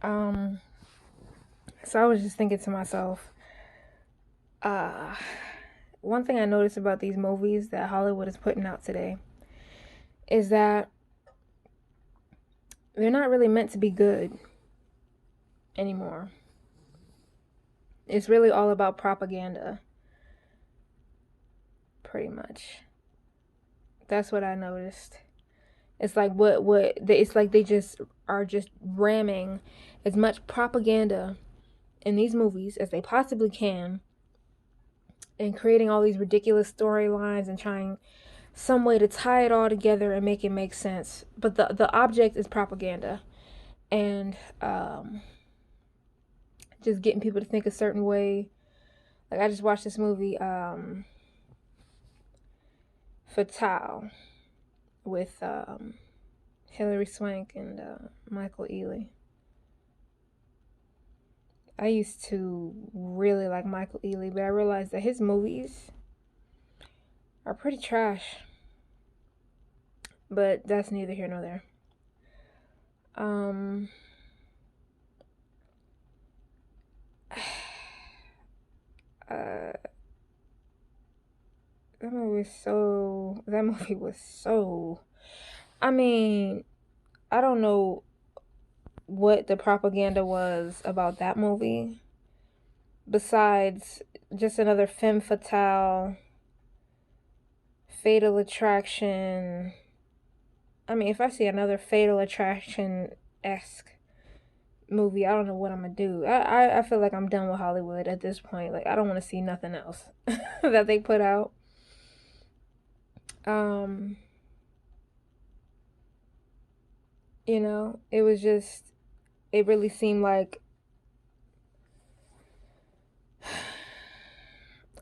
Um, so I was just thinking to myself, uh, one thing I noticed about these movies that Hollywood is putting out today is that they're not really meant to be good anymore. It's really all about propaganda, pretty much. That's what I noticed. It's like it's like they just are just ramming as much propaganda in these movies as they possibly can and creating all these ridiculous storylines and trying some way to tie it all together and make it make sense. But the object is propaganda and just getting people to think a certain way. Like I just watched this movie, Fatale, with Hilary Swank and Michael Ealy. I used to really like Michael Ealy, but I realized that his movies are pretty trash. But that's neither here nor there. Um, uh, that movie was so. I mean, I don't know what the propaganda was about that movie, besides just another femme fatale, fatal attraction. I mean, if I see another fatal attraction esque movie, I don't know what I'm gonna do. I feel like I'm done with Hollywood at this point. Like I don't want to see nothing else that they put out. Um, it was just it really seemed like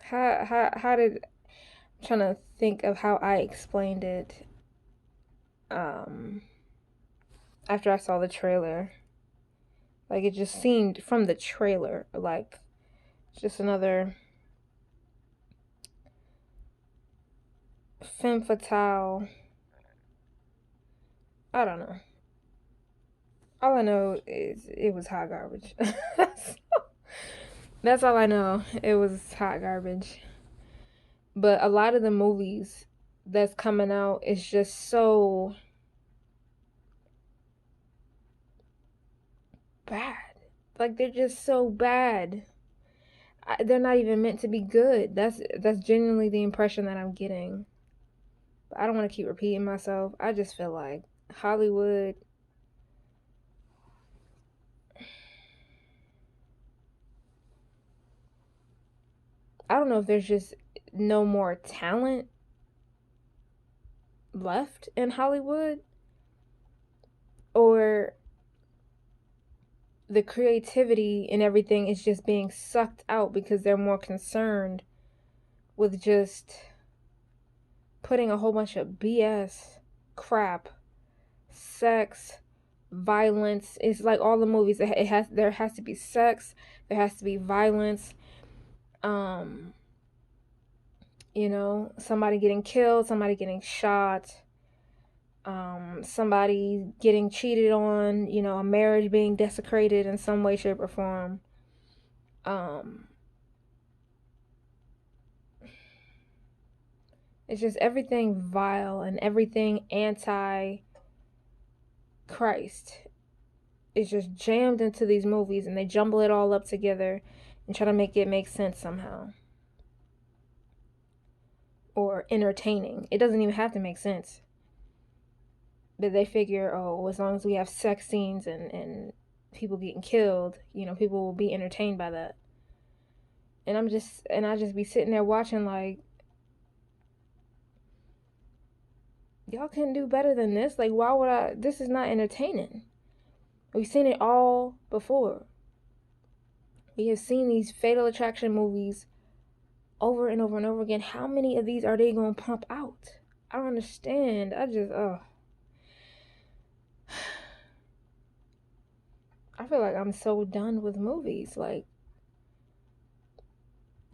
how did I'm trying to think of how I explained it um after I saw the trailer. Like it just seemed from the trailer like just another femme fatale. I don't know. All I know is it was hot garbage. That's all I know. It was hot garbage. But a lot of the movies that's coming out is just so bad. Like they're just so bad. They're not even meant to be good. That's genuinely the impression that I'm getting. But I don't want to keep repeating myself. I just feel like Hollywood. I don't know if there's just no more talent left in Hollywood or the creativity and everything is just being sucked out because they're more concerned with just putting a whole bunch of BS crap, sex, violence. It's like all the movies. There has to be sex. There has to be violence. Um, somebody getting killed, somebody getting shot, somebody getting cheated on. A marriage being desecrated in some way, shape, or form. Um, it's just everything vile and everything anti Christ is just jammed into these movies and they jumble it all up together and try to make it make sense somehow. Or entertaining. It doesn't even have to make sense. But they figure, oh, as long as we have sex scenes and people getting killed, people will be entertained by that. And I just be sitting there watching like, y'all can do better than this. Like, why would I? This is not entertaining. We've seen it all before. We have seen these fatal attraction movies over and over and over again. How many of these are they going to pump out? I don't understand. I feel like I'm so done with movies. Like,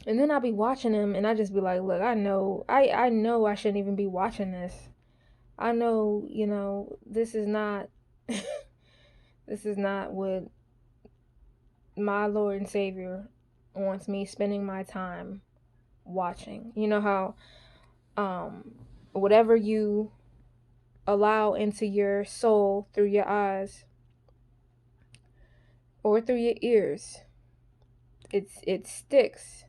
and then I'll be watching them and I just be like, look, I know I shouldn't even be watching this. I know, this is not, this is not what my Lord and Savior wants me spending my time watching. You know how whatever you allow into your soul through your eyes or through your ears, it sticks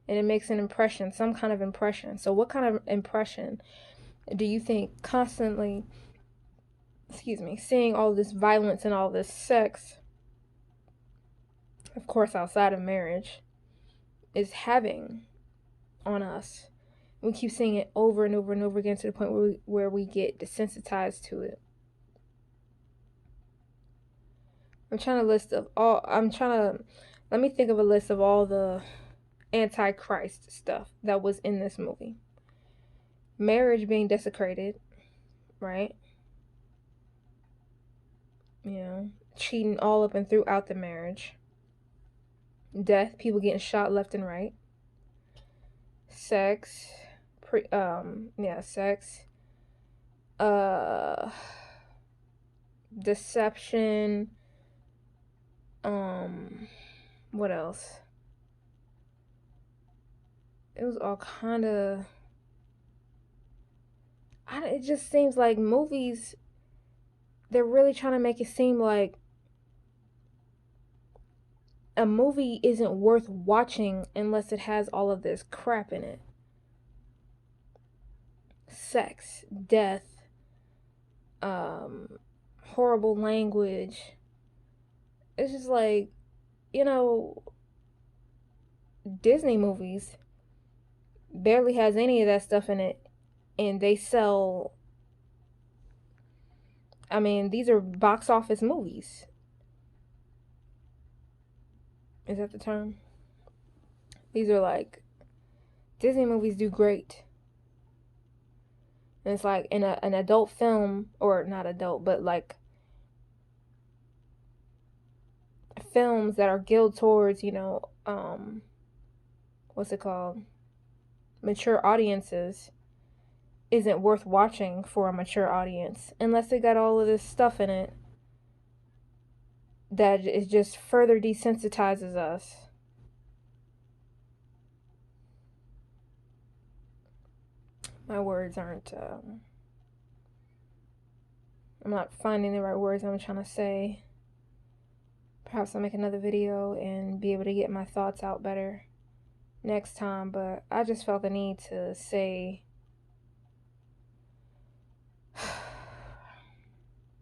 and it makes an impression, some kind of impression. So what kind of impression do you think constantly, seeing all this violence and all this sex, of course outside of marriage, is having on us? We keep seeing it over and over and over again to the point where we get desensitized to it. Let me think of a list of all the antichrist stuff that was in this movie. Marriage being desecrated, right? You know, cheating all up and throughout the marriage. Death, people getting shot left and right. Sex, sex. Deception. What else? It was all kind of. It just seems like movies, they're really trying to make it seem like a movie isn't worth watching unless it has all of this crap in it. Sex, death, horrible language. It's just like, Disney movies barely has any of that stuff in it, and they sell. I mean, these are box office movies. Is that the term? These are like, Disney movies do great. And it's like in an adult film, or not adult, but like films that are geared towards, what's it called? Mature audiences, isn't worth watching for a mature audience unless they got all of this stuff in it that it just further desensitizes us. My words aren't, I'm not finding the right words I'm trying to say. Perhaps I'll make another video and be able to get my thoughts out better next time, but I just felt the need to say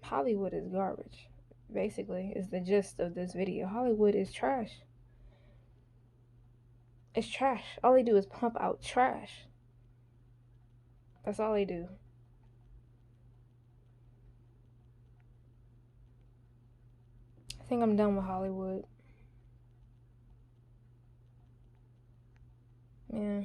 Hollywood is garbage, basically, is the gist of this video. Hollywood is trash. It's trash. All they do is pump out trash. That's all they do. I think I'm done with Hollywood. Yeah.